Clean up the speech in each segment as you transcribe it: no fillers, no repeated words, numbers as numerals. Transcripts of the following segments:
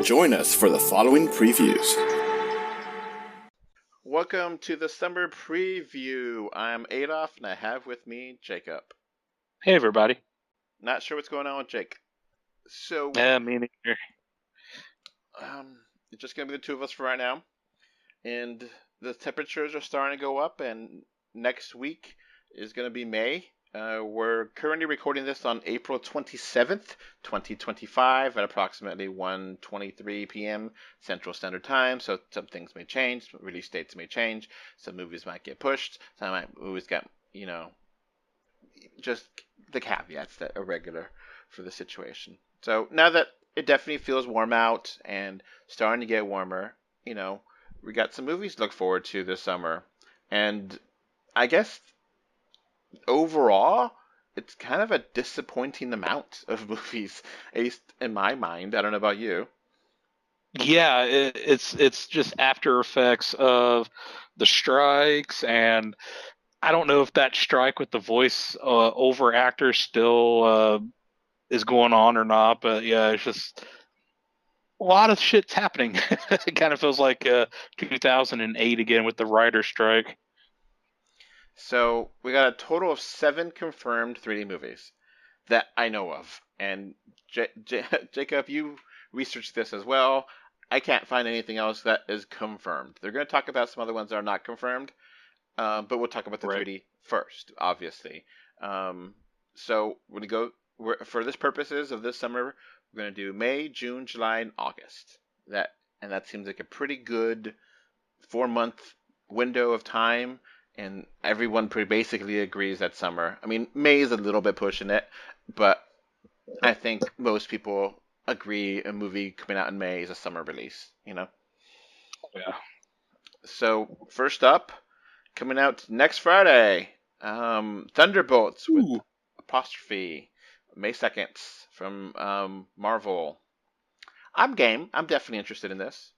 Join us for the following previews. Welcome to the summer preview. I'm Adolf, and I have with me Jacob. Hey, everybody. Not sure what's going on with Jake. So, me neither. it's just going to be the two of us for right now. And the temperatures are starting to go up, and next week is going to be May. We're currently recording this on April 27th, 2025 at approximately 1:23 p.m. Central Standard Time. So some things may change, release dates may change, some movies might get pushed, some movies get, just the caveats that are regular for the situation. So now that it definitely feels warm out and starting to get warmer, we got some movies to look forward to this summer. And I guess overall, it's kind of a disappointing amount of movies, at least in my mind. I don't know about you. Yeah, it's just after effects of the strikes, and I don't know if that strike with the voice over actors still is going on or not, but yeah, it's just a lot of shit's happening. It kind of feels like 2008 again with the writer strike. So we got a total of 7 confirmed 3D movies that I know of. And Jacob, you researched this as well. I can't find anything else that is confirmed. They're going to talk about some other ones that are not confirmed, but we'll talk about the 3D first, obviously. So we're going to go, for this purposes of this summer, we're going to do May, June, July, and August. That seems like a pretty good 4-month window of time. And everyone pretty basically agrees that summer. I mean, May is a little bit pushing it, but I think most people agree a movie coming out in May is a summer release, Yeah. So, first up, coming out next Friday, Thunderbolts with apostrophe, May 2nd from Marvel. I'm game. I'm definitely interested in this.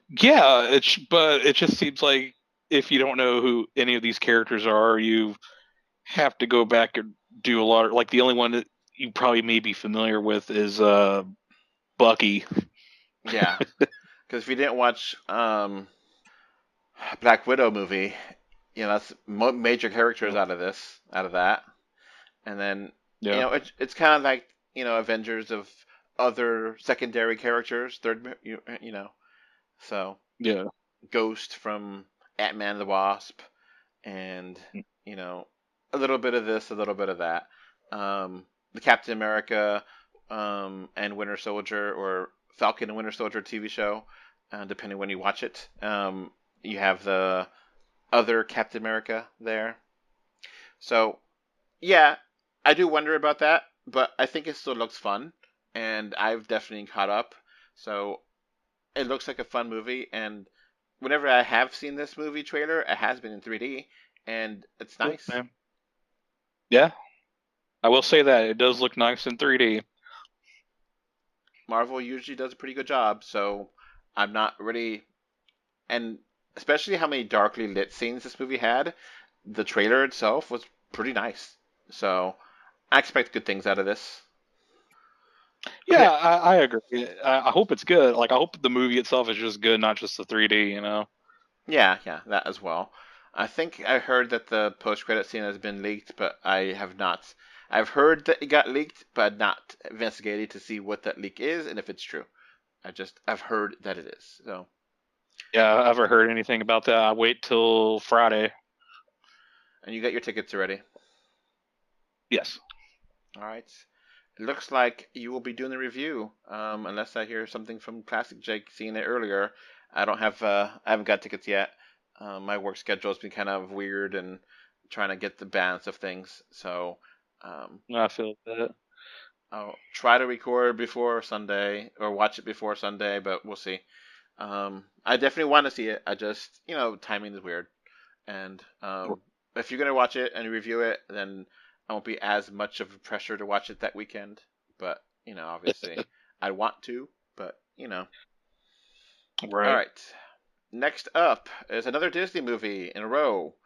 Yeah, but it just seems like if you don't know who any of these characters are, you have to go back and do a lot. Like the only one that you probably may be familiar with is Bucky. Yeah, because if you didn't watch Black Widow movie, that's major characters out of that, and then it's kind of like Avengers of other secondary characters, so yeah, Ghost from Ant-Man and the Wasp, and a little bit of this, a little bit of that. The Captain America and Winter Soldier, or Falcon and Winter Soldier TV show, depending when you watch it. You have the other Captain America there. So, yeah, I do wonder about that, but I think it still looks fun, and I've definitely caught up. So, it looks like a fun movie, and whenever I have seen this movie trailer, it has been in 3D, and it's nice. Yeah, I will say that it does look nice in 3D. Marvel usually does a pretty good job, so I'm not really, and especially how many darkly lit scenes this movie had, the trailer itself was pretty nice. So I expect good things out of this. Yeah, I agree. I hope it's good. Like, I hope the movie itself is just good, not just the 3D, Yeah, that as well. I think I heard that the post-credit scene has been leaked, but I have not. I've heard that it got leaked, but not investigated to see what that leak is and if it's true. I've heard that it is. So. Yeah, I haven't heard anything about that. I wait till Friday. And you got your tickets already? Yes. All right. It looks like you will be doing the review, unless I hear something from Classic Jake seeing it earlier. I haven't got tickets yet. My work schedule has been kind of weird and trying to get the balance of things. So I feel that. I'll try to record before Sunday or watch it before Sunday, but we'll see. I definitely want to see it. I just, timing is weird. And if you're going to watch it and review it, then I won't be as much of a pressure to watch it that weekend. But, obviously, I want to, but, Right. All right. Next up is another Disney movie in a row.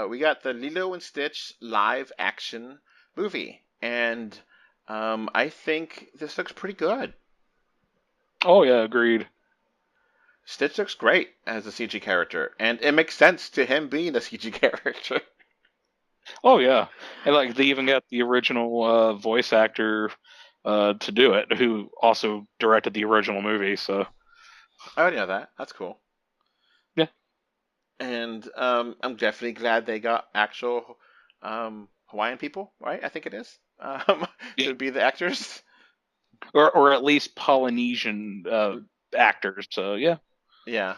We got the Lilo and Stitch live action movie. And I think this looks pretty good. Oh yeah, agreed. Stitch looks great as a CG character, and it makes sense to him being a CG character. Oh yeah, and like they even got the original voice actor to do it, who also directed the original movie. So I already know that. That's cool. yeah, And I'm definitely glad they got actual Hawaiian people, right? I think it is yeah, to be the actors. or at least Polynesian actors. So yeah, Yeah,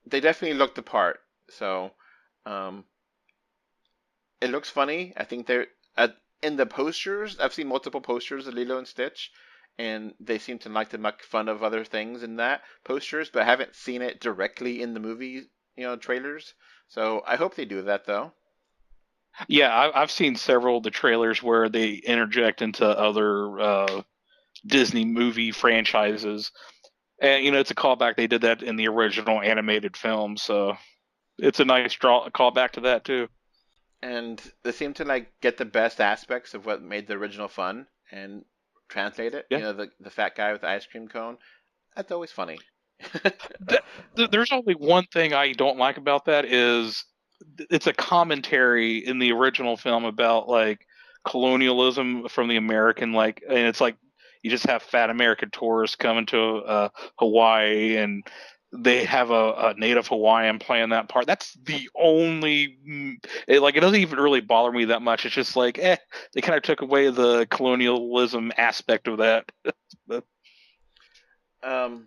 they definitely looked the part. So um, it looks funny. I think they're in the posters. I've seen multiple posters of Lilo and Stitch, and they seem to like to make fun of other things in that posters, but I haven't seen it directly in the movie, trailers. So I hope they do that though. yeah. I've seen several of the trailers where they interject into other Disney movie franchises, and it's a callback. They did that in the original animated film, so it's a nice callback to that too. And they seem to like get the best aspects of what made the original fun and translate it. Yeah. The fat guy with the ice cream cone. That's always funny. There's only one thing I don't like about that is it's a commentary in the original film about like colonialism from the American, like, and it's like you just have fat American tourists coming to Hawaii, and they have a native Hawaiian playing that part. That's the only it doesn't even really bother me that much. It's just like they kind of took away the colonialism aspect of that. But, um,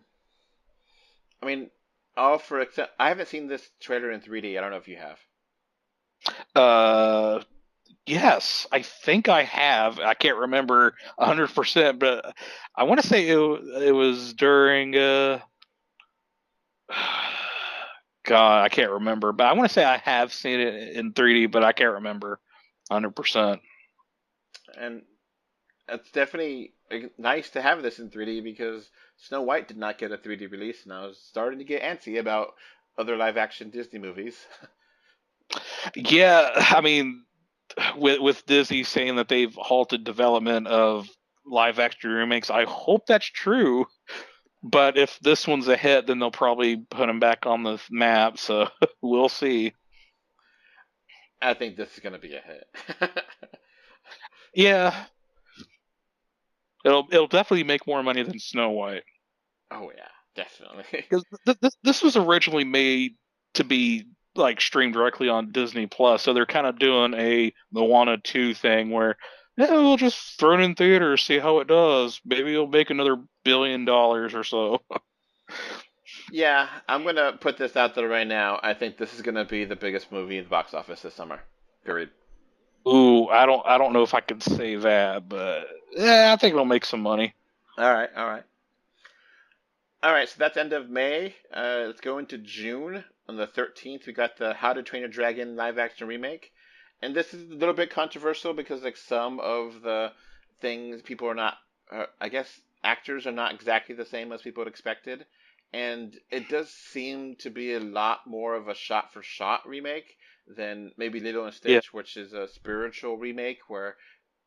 I mean, all for except I haven't seen this trailer in 3D. I don't know if you have. uh yes, I think I have. I can't remember 100%, but I want to say it was during God, I can't remember, but I want to say I have seen it in 3D, but I can't remember 100%. And it's definitely nice to have this in 3D because Snow White did not get a 3D release, and I was starting to get antsy about other live action Disney movies. Yeah, I mean, with Disney saying that they've halted development of live action remakes, I hope that's true. But if this one's a hit, then they'll probably put them back on the map. So we'll see. I think this is going to be a hit. Yeah, it'll definitely make more money than Snow White, Oh yeah, definitely. because this was originally made to be like streamed directly on Disney Plus. So they're kind of doing a Moana 2 thing where yeah, we'll just throw it in theaters, see how it does. Maybe it'll make another $1 billion or so. Yeah, I'm gonna put this out there right now. I think this is gonna be the biggest movie in the box office this summer. Period. Ooh, I don't know if I can say that, but yeah, I think it'll make some money. All right, all right, all right. So that's end of May. Let's go into June. On the 13th, we got the How to Train Your Dragon live action remake, and this is a little bit controversial because like some of the things people are not, I guess actors are not exactly the same as people had expected, and it does seem to be a lot more of a shot for shot remake than maybe Lilo and Yeah. Stitch, which is a spiritual remake where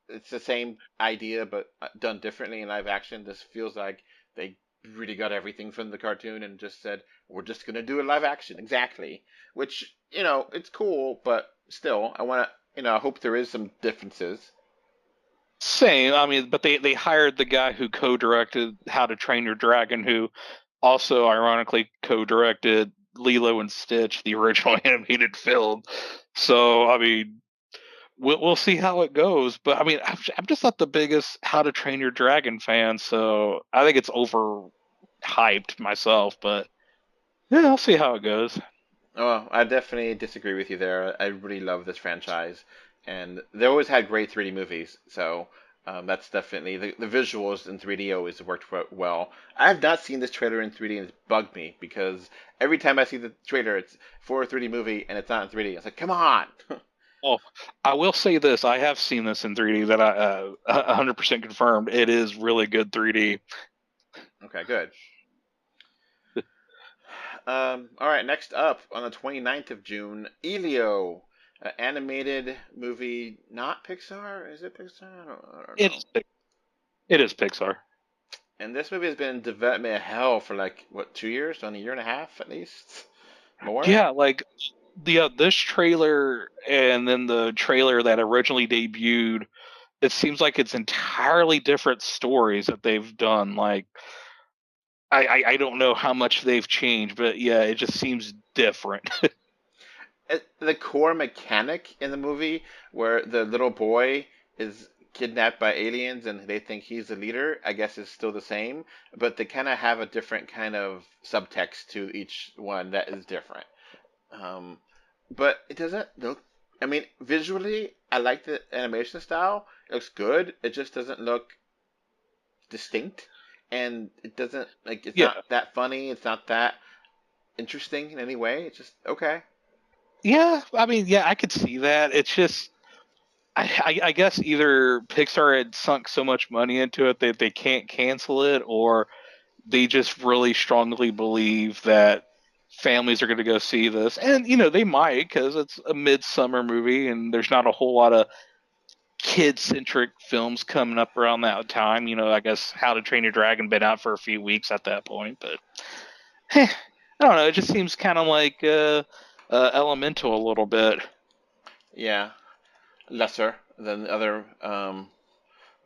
it's the same idea but done differently in live action. This feels like they really got everything from the cartoon and just said we're just gonna do a live action exactly. Which it's cool, but still, I want to I hope there is some differences. Same. I mean, but they hired the guy who co-directed How to Train Your Dragon, who also ironically co-directed Lilo and Stitch, the original animated film. So I mean, we'll see how it goes. But I mean, I'm just not the biggest How to Train Your Dragon fan, so I think it's overhyped myself. But yeah, I'll see how it goes. Oh, I definitely disagree with you there. I really love this franchise, and they always had great 3D movies. So that's definitely the visuals in 3D always worked well. I have not seen this trailer in 3D, and it's bugged me because every time I see the trailer, it's for a 3D movie and it's not in 3D. It's like, come on. Oh, I will say this: I have seen this in 3D. That I 100% confirmed. It is really good 3D. Okay, good. All right, next up on the 29th of June, Elio, animated movie, not Pixar. Is it Pixar? I don't It know. is. It is Pixar. And this movie has been in development hell for like what 2 years, on a year and a half at least, more. Yeah, like this trailer and then the trailer that originally debuted, it seems like it's entirely different stories that they've done. Like I don't know how much they've changed, but yeah, it just seems different. The core mechanic in the movie, where the little boy is kidnapped by aliens and they think he's the leader, I guess is still the same, but they kind of have a different kind of subtext to each one that is different. Um, but it doesn't look. I mean, visually, I like the animation style. It looks good. It just doesn't look distinct, and it doesn't like. It's Yeah, not that funny. It's not that interesting in any way. It's just okay. yeah. I mean, yeah, I could see that. It's just I guess either Pixar had sunk so much money into it that they can't cancel it, or they just really strongly believe that families are going to go see this. And, they might, because it's a midsummer movie and there's not a whole lot of kid centric films coming up around that time. I guess How to Train Your Dragon been out for a few weeks at that point. But I don't know. It just seems kind of like Elemental a little bit. Yeah, lesser than the other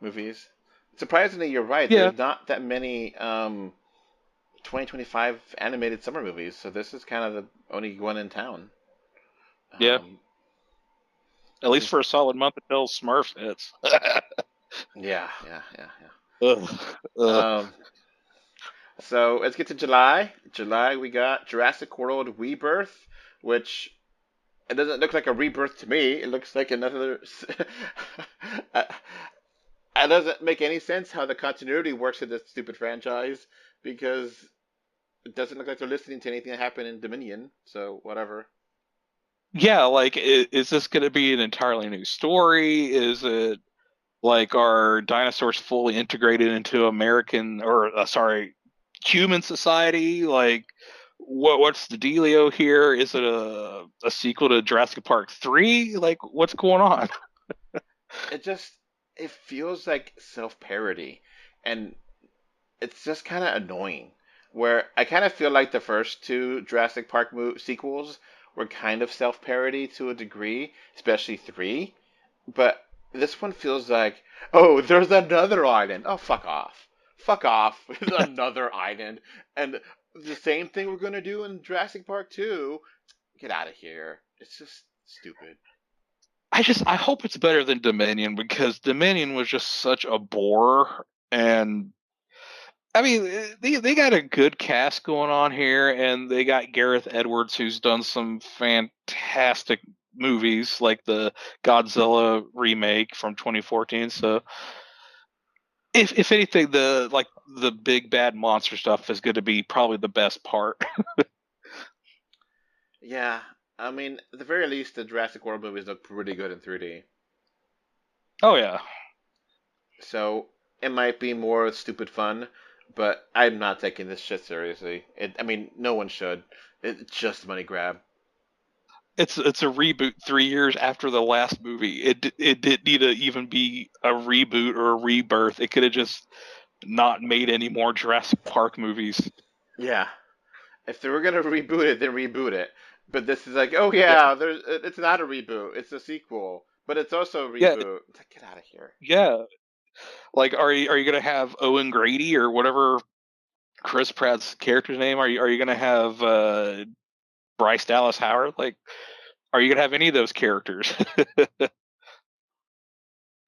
movies. Surprisingly, you're right. Yeah, There's not that many 2025 animated summer movies, so this is kind of the only one in town. yeah. Um, At which least is for a solid month until Smurfs hits. yeah, yeah, yeah, Ugh, yeah. ugh. So let's get to July. July, we got Jurassic World Rebirth, which it doesn't look like a rebirth to me. It looks like another. It doesn't make any sense how the continuity works in this stupid franchise, because it doesn't look like they're listening to anything that happened in Dominion. So whatever. Yeah, like, is this going to be an entirely new story? Is it like, are dinosaurs fully integrated into American or sorry, human society? Like, what's the dealio here? Is it a sequel to Jurassic Park 3? Like, what's going on? It just it feels like self parody, and it's just kind of annoying. Where I kind of feel like the first two Jurassic Park sequels were kind of self parody to a degree, especially three. But this one feels like, oh, there's another island. Oh, fuck off. Fuck off. There's another island. And the same thing we're going to do in Jurassic Park 2. Get out of here. It's just stupid. I hope it's better than Dominion, because Dominion was just such a bore. And I mean, they got a good cast going on here, and they got Gareth Edwards, who's done some fantastic movies like the Godzilla remake from 2014. So, if anything, the big bad monster stuff is going to be probably the best part. Yeah, I mean, at the very least, the Jurassic World movies look pretty good in 3D. Oh yeah, So it might be more stupid fun, but I'm not taking this shit seriously. I mean, no one should. It's just a money grab. it's a reboot 3 years after the last movie. It didn't need to even be a reboot or a rebirth. It could have just not made any more Jurassic Park movies. Yeah, if they were gonna reboot it, then reboot it. But this is like, oh Yeah, yeah, it's not a reboot, it's a sequel, but it's also a yeah, reboot. It's like, get out of here. yeah. Like, are you gonna have Owen Grady or whatever Chris Pratt's character's name? Are you gonna have Bryce Dallas Howard? Like, are you gonna have any of those characters?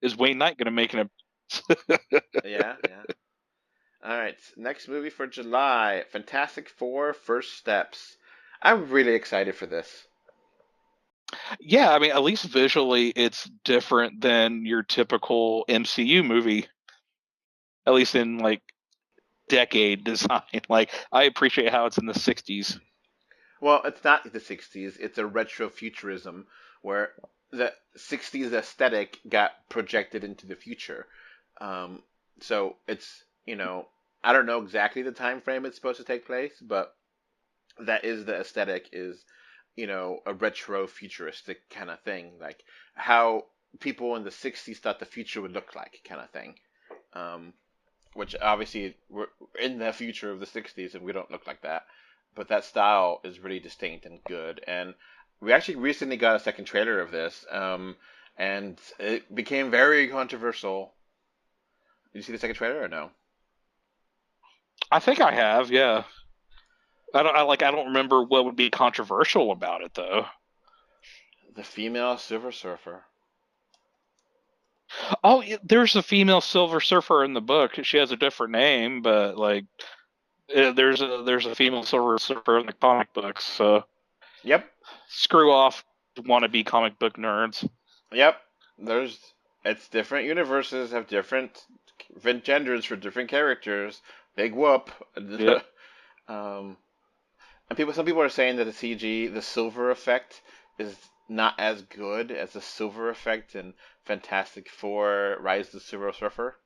Is Wayne Knight gonna make an appearance? Yeah, yeah. All right, next movie for July: Fantastic Four: First Steps. I'm really excited for this. Yeah, I mean, at least visually, it's different than your typical MCU movie. At least in like decade design. Like, I appreciate how it's in the '60s. Well, it's not the 60s, it's a retro futurism where the 60s aesthetic got projected into the future. Um, so it's, I don't know exactly the time frame it's supposed to take place, but that is the aesthetic, is, a retro futuristic kind of thing, like how people in the 60s thought the future would look like kind of thing. Um, which obviously we're in the future of the 60s and we don't look like that. But that style is really distinct and good. And we actually recently got a second trailer of this, and it became very controversial. Did you see the second trailer or no? I think I have, yeah. I don't remember what would be controversial about it though. The female Silver Surfer. Oh, there's a female Silver Surfer in the book. She has a different name, but like there's a female Silver Surfer in the comic books. So Yep, screw off, wannabe comic book nerds. yep. There's it's different universes have different genders for different characters. Big whoop. Yep. um, and some people are saying that the CG, the silver effect, is not as good as the silver effect in Fantastic Four: Rise of the Silver Surfer.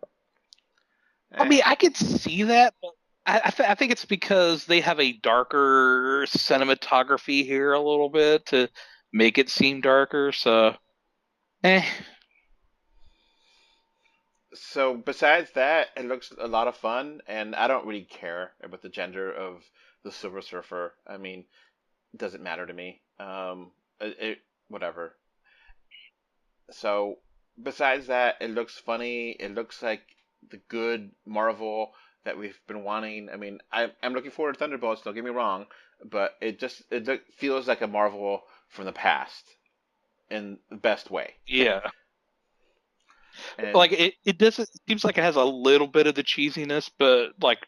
I mean, I could see that, but I think it's because they have a darker cinematography here a little bit to make it seem darker. So, eh. So besides that, it looks a lot of fun, and I don't really care about the gender of the Silver Surfer. I mean, it doesn't matter to me. Whatever. So besides that, it looks funny. It looks like the good Marvel that we've been wanting. I mean, I'm looking forward to Thunderbolts. Don't get me wrong, but feels like a Marvel from the past in the best way. Yeah. And Like it doesn't it seems like it has a little bit of the cheesiness, but like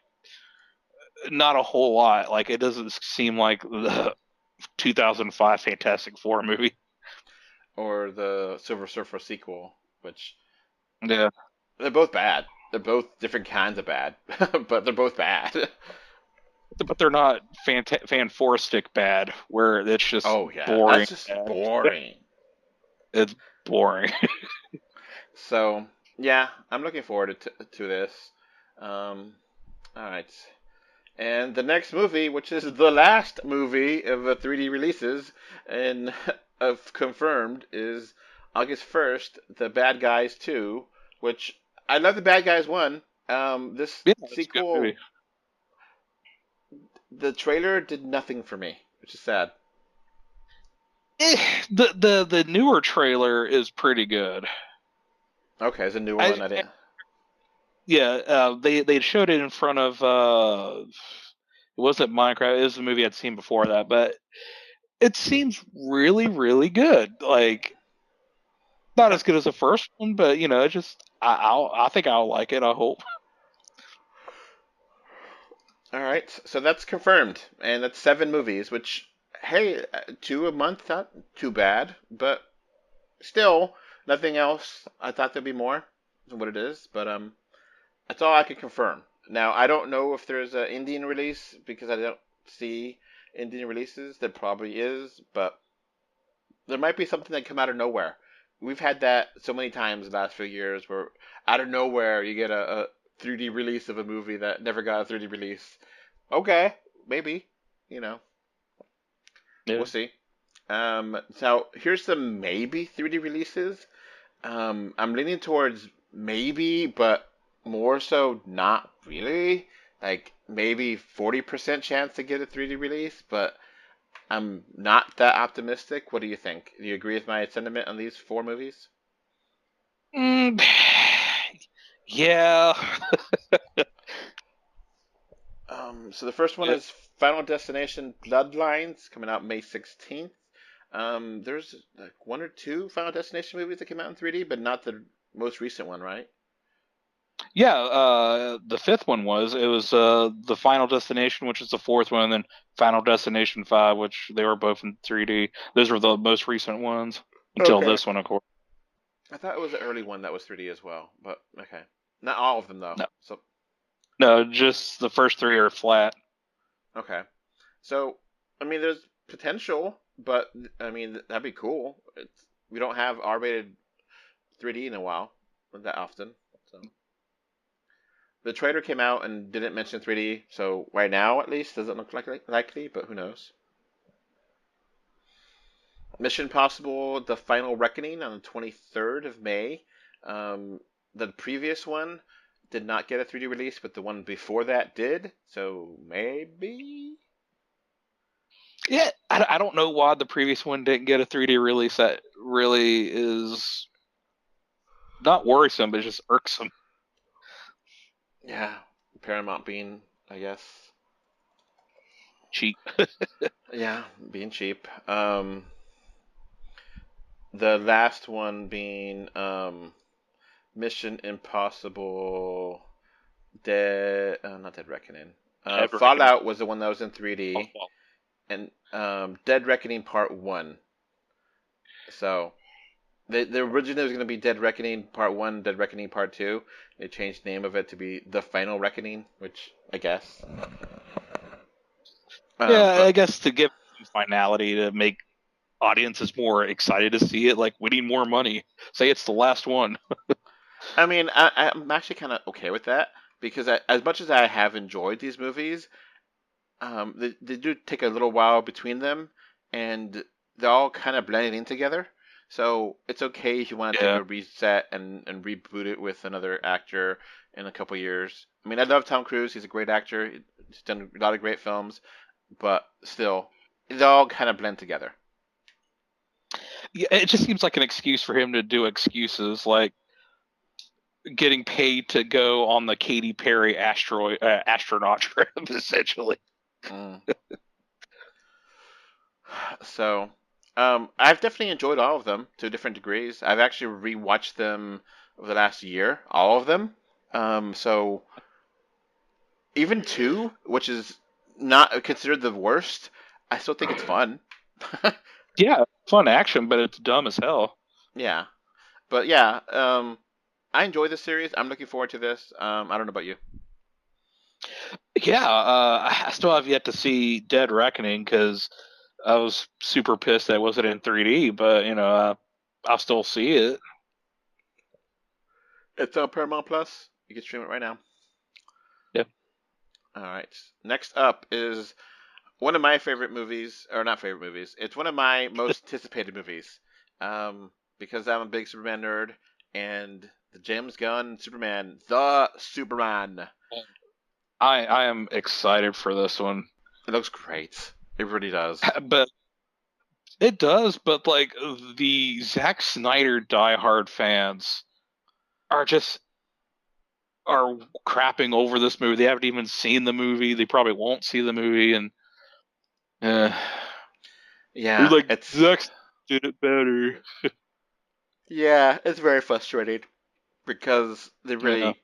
not a whole lot. Like it doesn't seem like the 2005 Fantastic Four movie. or the Silver Surfer sequel, which Yeah. they're both bad. They're both different kinds of bad, but they're both bad. But they're not fanforistic bad, where it's just Oh yeah, boring. that's just boring. It's boring. So yeah, I'm looking forward to this. All right, and the next movie, which is the last movie of the 3D releases and of confirmed, is August 1st. The Bad Guys 2, which I love the Bad Guys 1. This Yeah, it's a good sequel, movie. the trailer did nothing for me, which is sad. The newer trailer is pretty good. Okay, it's a newer one. I didn't. Yeah, they showed it in front of it wasn't Minecraft. It was a movie I'd seen before that, but it seems really good. Like not Okay. as good as the first one, but you know, it just I think I'll like it. I hope. All right, so that's confirmed, and that's 7 movies. Which, hey, 2 a month, not too bad, but still nothing else. I thought there'd be more than what it is, but that's all I can confirm. Now I don't know if there's an Indian release because I don't see Indian releases. There probably is, but there might be something that come out of nowhere. We've had that so many times the last few years where out of nowhere you get a 3D release of a movie that never got a 3D release. Okay, maybe, you know, Yeah. we'll see. So here's some maybe 3D releases. I'm leaning towards maybe, but more so not really. Like maybe 40% chance to get a 3D release, but I'm not that optimistic. What do you think? Do you agree with my sentiment on these 4 movies? Mm, yeah. So the first one Yeah. is Final Destination Bloodlines, coming out May 16th. There's like 1 or 2 Final Destination movies that came out in 3D, but not the most recent one, right? Yeah, the fifth one was it was the Final Destination, which is the fourth one, and then Final Destination 5, which they were both in 3D. Those were the most recent ones until Okay. this one, of course. I thought it was the early one that was 3D as well, but okay. Not all of them though. No, So no, just the first three are flat. okay. So I mean, there's potential, but I mean that'd be cool. We don't have R-rated 3D in a while, not that often. So the trailer came out and didn't mention 3D, so right now at least doesn't look likely, but who knows? Mission Possible: The Final Reckoning on the 23rd of May. Um, the previous one did not get a 3D release, but the one before that did. So maybe. Yeah, I don't know why the previous one didn't get a 3D release. That really is not worrisome, but just irksome. Yeah, Paramount being, I guess. Cheap. Yeah, being cheap. The last one being Mission Impossible Dead, not Dead Reckoning. Dead Reckoning. Fallout was the one that was in 3D, and Dead Reckoning Part 1. So, the original was going to be Dead Reckoning Part 1, Dead Reckoning Part 2. They changed the name of it to be The Final Reckoning, which I guess. Yeah, But I guess to give some finality to make audiences more excited to see it, like we need more money. Say it's the last one. I mean, I'm actually kind of okay with that because as much as I have enjoyed these movies, they do take a little while between them, and they're all kind of blending in together. So it's okay if you want to take Yeah. a reset and reboot it with another actor in a couple years. I mean, I love Tom Cruise; he's a great actor. He's done a lot of great films, but still, they all kind of blend together. Yeah, it just seems like an excuse for him to do excuses, like getting paid to go on the Katy Perry astronaut trip, essentially. Mm. So, I've definitely enjoyed all of them to different degrees. I've actually rewatched them over the last year, all of them. So even two, which is not considered the worst, I still think it's fun. Yeah, fun action, but it's dumb as hell. Yeah, but yeah, I enjoy this series. I'm looking forward to this. I don't know about you. Yeah, I still have yet to see Dead Reckoning because I was super pissed that it wasn't in 3D, but I'll still see it. It's on Paramount Plus. You can stream it right now. Yeah. All right. Next up is one of my favorite movies, or not favorite movies. It's one of my most anticipated movies, because I'm a big Superman nerd, and the James Gunn Superman, the Superman. I am excited for this one. It looks great. It really does. But it does, but like the Zack Snyder diehard fans are just are crapping over this movie. They haven't even seen the movie. They probably won't see the movie, and they're Yeah, like, it's Zack did it better. yeah, it's very frustrating because they Yeah. really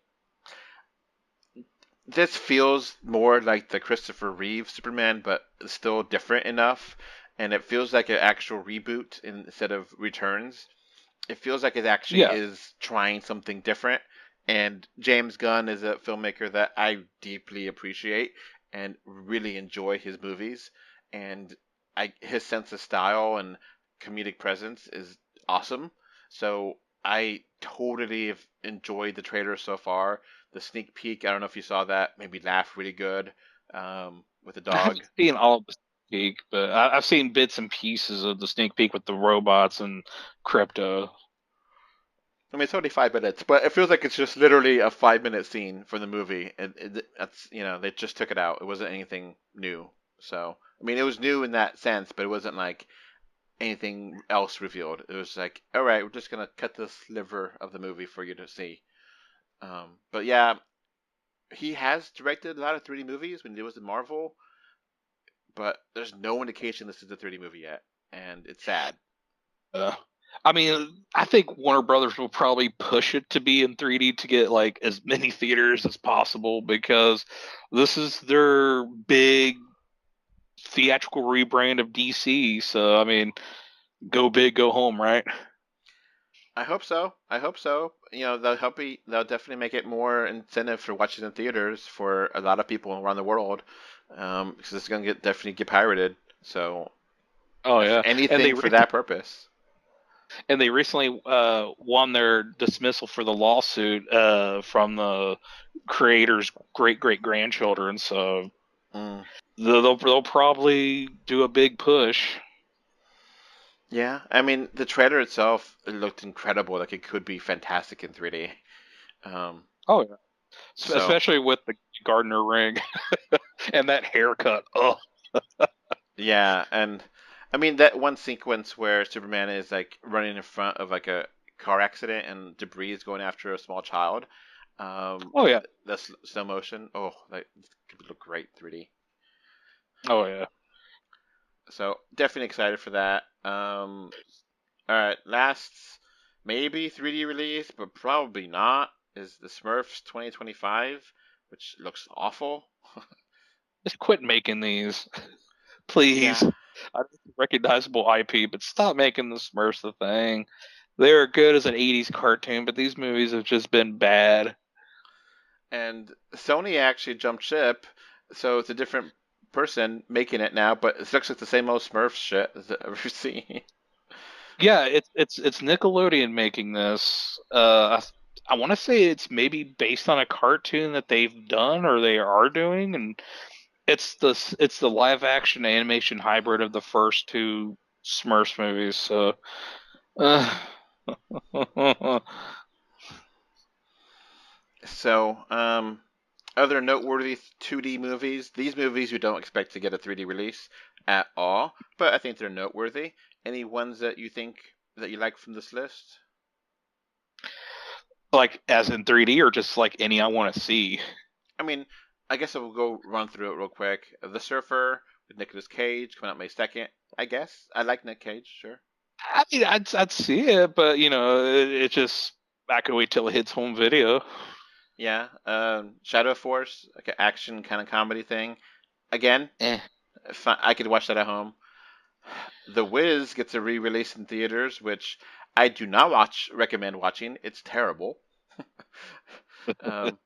this feels more like the Christopher Reeve Superman, but still different enough, and it feels like an actual reboot instead of returns. It feels like it actually Yeah. is trying something different. And James Gunn is a filmmaker that I deeply appreciate and really enjoy his movies. And his sense of style and comedic presence is awesome. So I totally have enjoyed the trailer so far. The sneak peek, I don't know if you saw that, made me laugh really good, with the I dog. haven't seen all of the sneak peek, but I've seen bits and pieces of the sneak peek with the robots and crypto. I mean, it's only 5 minutes, but it feels like it's just literally a 5 minute scene from the movie, and that's they just took it out. It wasn't anything new. So I mean, it was new in that sense, but it wasn't like anything else revealed. It was like, all right, we're just gonna cut this sliver of the movie for you to see. But yeah, he has directed a lot of 3D movies when he was in Marvel, but there's no indication this is a 3D movie yet, and it's sad. Uh, I mean, I think Warner Brothers will probably push it to be in 3D to get like as many theaters as possible because this is their big theatrical rebrand of DC. So, I mean, go big, go home, right? I hope so. I hope so. They'll definitely make it more incentive for watching in theaters for a lot of people around the world, because it's gonna definitely get pirated. So Oh yeah, and anything for that purpose. they recently won their dismissal for the lawsuit from the creator's great great grandchildren. So Mm. they'll probably do a big push. Yeah, I mean the trailer itself, it looked incredible. Like it could be fantastic in 3D. Um, Oh yeah. So especially with the Gardner ring and that haircut. Oh, yeah, and I mean that one sequence where Superman is like running in front of like a car accident and debris is going after a small child. oh yeah, That's slow motion. Oh, that could look great 3D. oh yeah. So definitely excited for that. All right, last maybe 3D release, but probably not, is the Smurfs 2025, which looks awful. Just quit making these, please. Yeah, I know it's a recognizable IP, but stop making the Smurfs the thing. They were good as an '80s cartoon, but these movies have just been bad. and Sony actually jumped ship, so it's a different person making it now, but it looks like the same old Smurfs shit as I've ever seen. Yeah, it's Nickelodeon making this. I want to say it's maybe based on a cartoon that they've done or they are doing, and it's the live action animation hybrid of the first two Smurfs movies. So, uh, So, other noteworthy 2D movies. These movies you don't expect to get a 3D release at all, but I think they're noteworthy. Any ones that you think that you like from this list? like as in 3D or just like any I want to see. I mean, I guess I will go run through it real quick. The Surfer with Nicolas Cage coming out May 2nd. I guess I like Nick Cage, sure. I mean, I'd see it, but it just I could wait till it hits home video. Yeah. Shadow Force, like an action kind of comedy thing. Again, Eh. I could watch that at home. The Wiz gets a re-release in theaters, which I do not recommend watching. It's terrible. um,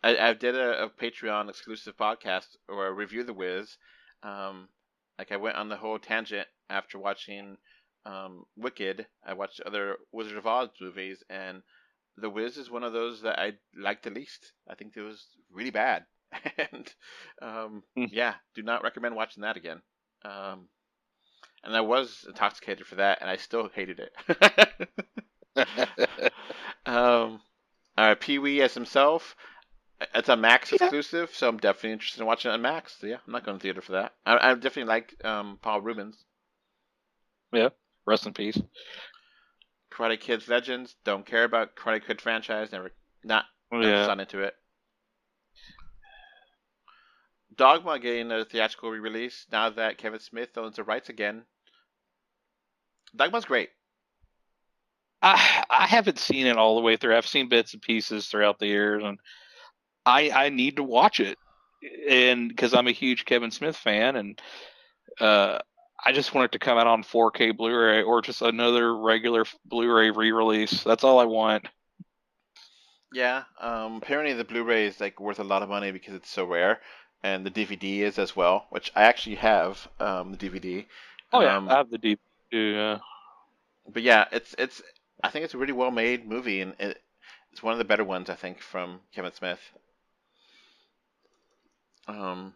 I did a Patreon exclusive podcast or a review The Wiz. Like I went on the whole tangent after watching Wicked. I watched other Wizard of Oz movies, and The Wiz is one of those that I liked the least. I think it was really bad, and yeah, do not recommend watching that again. Um, and I was intoxicated for that, and I still hated it. um, Pee Wee as himself. It's a Max Yeah, exclusive, so I'm definitely interested in watching it on Max. So yeah, I'm not going to theater for that. I definitely like Paul Rubens. yeah. Rest in peace. Karate Kid's Legends. Don't care about Karate Kid franchise. Never Yeah. just not into it. Dogma getting a theatrical re-release now that Kevin Smith owns the rights again. Dogma's great. I haven't seen it all the way through. I've seen bits and pieces throughout the years, and I need to watch it, and because I'm a huge Kevin Smith fan, and uh, I just want it to come out on 4K Blu-ray or just another regular Blu-ray re-release. That's all I want. Yeah. Apparently the Blu-ray is like worth a lot of money because it's so rare, and the DVD is as well, which I actually have the DVD. Oh yeah, I Um, have the DVD. but yeah, it's I think it's a really well made movie, and it's one of the better ones I think from Kevin Smith. Um,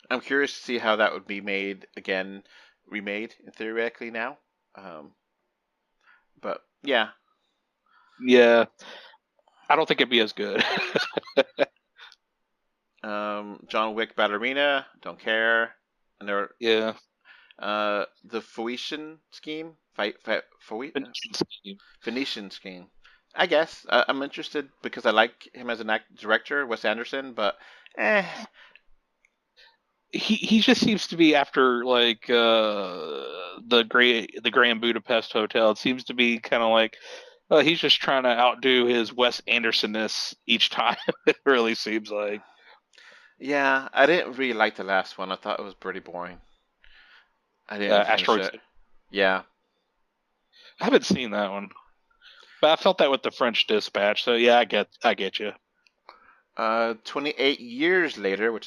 I'm curious to see how that would be made again, remade theoretically now. Um, but yeah, Yeah, I don't think it'd be as good. John Wick Ballerina, don't care. And there, Yeah, the Phoenician scheme, Phoenician Scheme. Phoenician scheme. I guess I'm interested because I like him as an director, Wes Anderson. But eh, He just seems to be after like the Grand Budapest Hotel. It seems to be kind of like he's just trying to outdo his Wes Andersonness each time. It really seems like yeah, I didn't really like the last one. I thought it was pretty boring. I didn't finish Asteroid it. City. Yeah. I haven't seen that one, but I felt that with the French Dispatch. So yeah, I get you. 28 years later,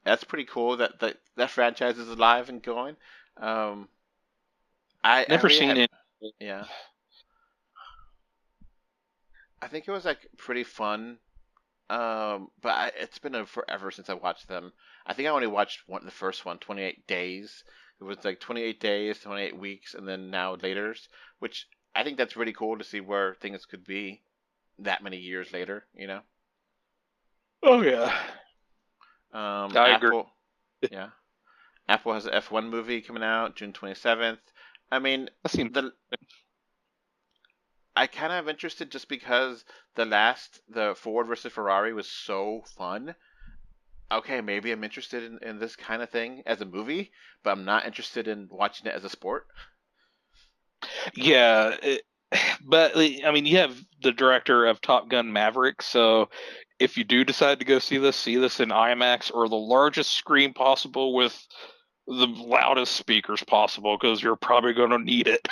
that's pretty cool that franchise is alive and going. Um, I Never really seen had, it. yeah. I think it was like pretty fun. But it's been forever since I watched them. I think I only watched the first one, 28 days. It was like 28 days, 28 weeks, and then now later's, which I think that's really cool to see where things could be that many years later. Oh yeah, I agree. Apple, yeah, Apple has an F1 movie coming out June 27th. I mean, That seems. the I kind of am interested just because the Ford versus Ferrari was so fun. Okay, maybe I'm interested in this kind of thing as a movie, but I'm not interested in watching it as a sport. Yeah, but I mean, you have the director of Top Gun Maverick, so if you do decide to go see this in IMAX or the largest screen possible with the loudest speakers possible, because you're probably going to need it.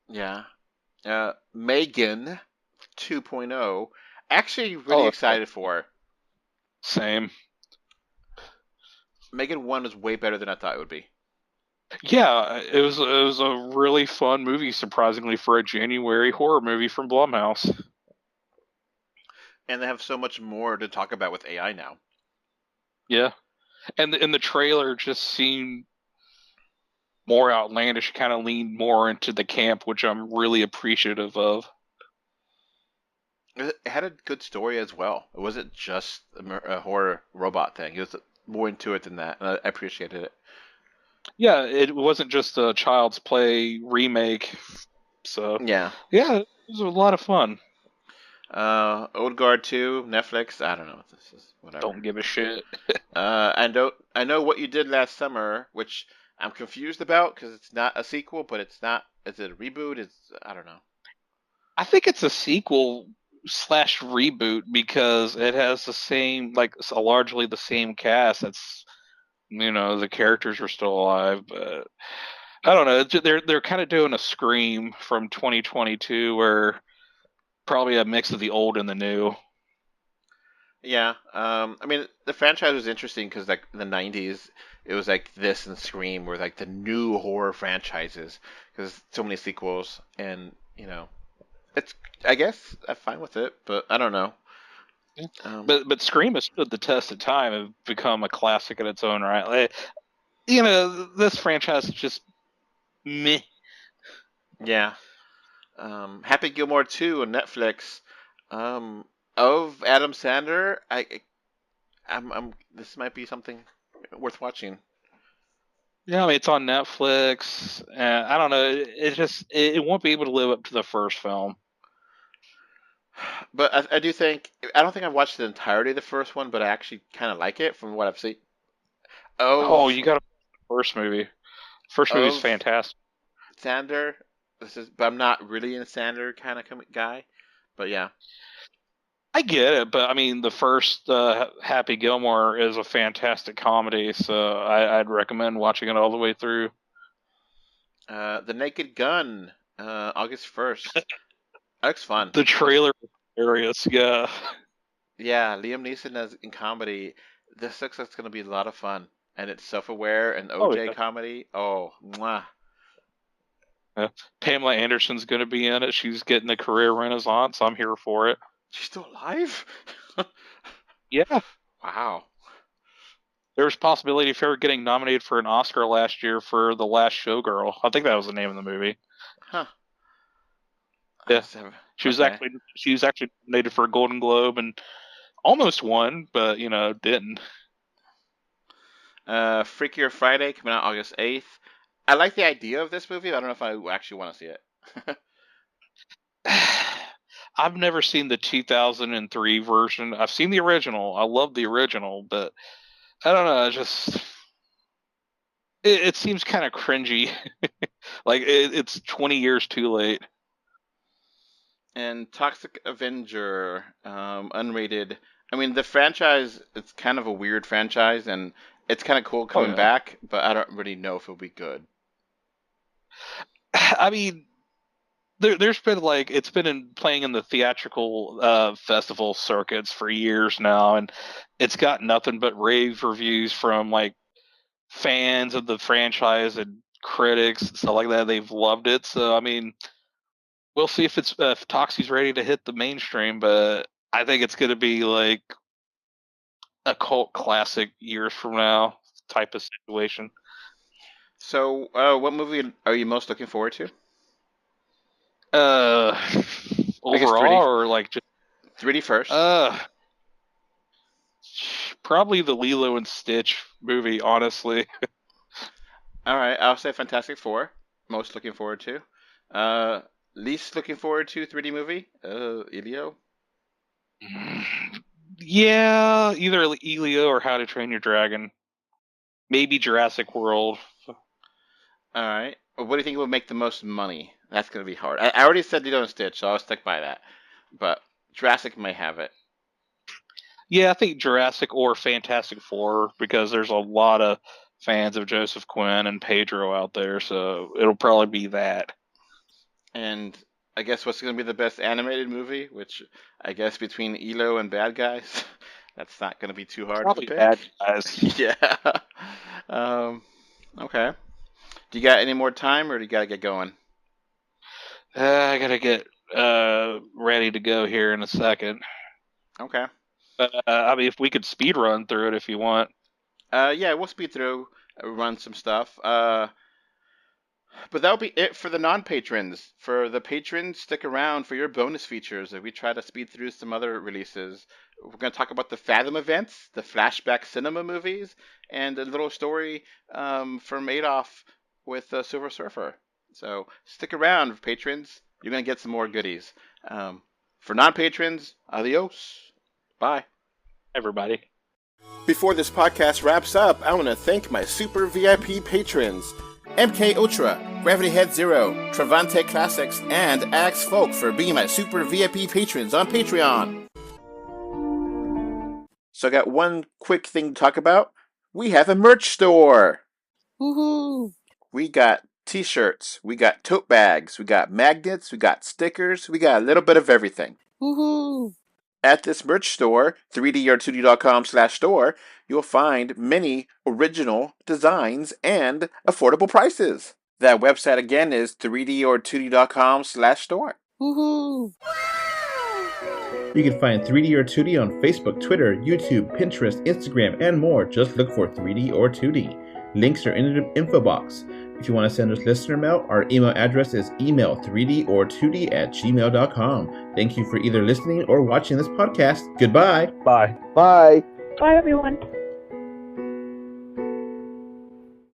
Yeah. Megan 2.0. Actually, really Oh, that's excited for. same. Megan 1 was way better than I thought it would be. Yeah, it was a really fun movie, surprisingly, for a January horror movie from Blumhouse. And they have so much more to talk about with AI now. Yeah, and the trailer just seemed more outlandish, kind of leaned more into the camp, which I'm really appreciative of. It had a good story as well. It wasn't just a horror robot thing. It was more into it than that, and I appreciated it. Yeah, it wasn't just a Child's Play remake. So, Yeah. yeah, it was a lot of fun. Old Guard 2, Netflix. I don't know. This is whatever. Don't give a shit. I know what you did last summer, which I'm confused about because it's not a sequel, but it's not. Is it a reboot? I don't know. I think it's a sequel slash reboot because it has the same, like, largely the same cast. It's, the characters are still alive, but I don't know. They're kind of doing a Scream from 2022 where probably a mix of the old and the new. Yeah. I mean, the franchise was interesting because like in the '90s, it was like this and Scream were like the new horror franchises because so many sequels, and it's. I guess I'm fine with it, but I don't know. Yeah. Um, But Scream has stood the test of time and become a classic in its own right. Like, this franchise is just meh. yeah. Happy Gilmore 2 on Netflix. Um, of Adam Sandler, this might be something worth watching. Yeah, I mean, it's on Netflix. And I don't know. It won't be able to live up to the first film. But I do think I don't think I've watched the entirety of the first one, but I actually kind of like it from what I've seen. Oh, Of you got to the first movie. First movie's of fantastic. Sander, but I'm not really a Sander kind of guy. But yeah, I get it, but I mean, the first Happy Gilmore is a fantastic comedy, so I'd recommend watching it all the way through. The Naked Gun, August 1st. That looks fun. The trailer was hilarious, yeah. Yeah, Liam Neeson as in comedy. This looks like it's gonna be a lot of fun, and it's self-aware and Oh OJ yeah. comedy. Oh, mwah. Yeah. Pamela Anderson's going to be in it. She's getting a career renaissance. I'm here for it. She's still alive? Yeah. Wow. There was possibility of her getting nominated for an Oscar last year for The Last Showgirl. I think that was the name of the movie. Huh. Yeah. Okay. She was actually nominated for a Golden Globe and almost won, but didn't. Freakier Friday coming out August 8th. I like the idea of this movie. But I don't know if I actually want to see it. I've never seen the 2003 version. I've seen the original. I love the original, but I don't know. It seems kind of cringy. Like it's 20 years too late. And Toxic Avenger, unrated. I mean, the franchise, it's kind of a weird franchise, and it's kind of cool Oh coming yeah. back, but I don't really know if it'll be good. I mean, there's been like it's been playing in the theatrical festival circuits for years now, and it's got nothing but rave reviews from like fans of the franchise and critics and stuff like that. They've loved it. So I mean, we'll see if Toxie's ready to hit the mainstream, but I think it's going to be like a cult classic years from now type of situation. So, what movie are you most looking forward to? Uh, I guess overall or like just 3D first. uh probably the Lilo and Stitch movie, honestly. All right, I'll say Fantastic Four. Most looking forward to. Least looking forward to 3D movie. Elio. Yeah, either Elio or How to Train Your Dragon. Maybe Jurassic World. All right. Well, what do you think will make the most money? That's gonna be hard. I already said Lilo and Stitch, so I'll stick by that. But Jurassic may have it. Yeah, I think Jurassic or Fantastic Four, because there's a lot of fans of Joseph Quinn and Pedro out there, so it'll probably be that. And I guess what's going to be the best animated movie, which I guess between Elo and Bad Guys, that's not going to be too hard Probably to pick. Bad Guys. Yeah. Okay. Do you got any more time, or do you got to get going? I gotta get ready to go here in a second. Okay. I mean, if we could speed run through it if you want. Yeah, we'll speed through, run some stuff. But that'll be it for the non-patrons. For the patrons, stick around for your bonus features as we try to speed through some other releases. We're going to talk about the Fathom events, the flashback cinema movies, and a little story from Adolf with Silver Surfer. So stick around, patrons. You're going to get some more goodies. For non-patrons, adios. Bye. Everybody. Before this podcast wraps up, I want to thank my super VIP patrons, MK Ultra, Gravity Head Zero, Travante Classics, and Axe Folk for being my super VIP patrons on Patreon. So I got one quick thing to talk about. We have a merch store. Woohoo! We got t-shirts, we got tote bags, we got magnets, we got stickers, we got a little bit of everything. Woohoo! At this merch store, 3dor2d.com/store, you'll find many original designs and affordable prices. That website again is 3dor2d.com/store. Woohoo! You can find 3D or 2D on Facebook, Twitter, YouTube, Pinterest, Instagram, and more. Just look for 3D or 2D. Links are in the info box. If you want to send us listener mail, our email address is email3dor2d@gmail.com. Thank you for either listening or watching this podcast. Goodbye. Bye. Bye. Bye, everyone.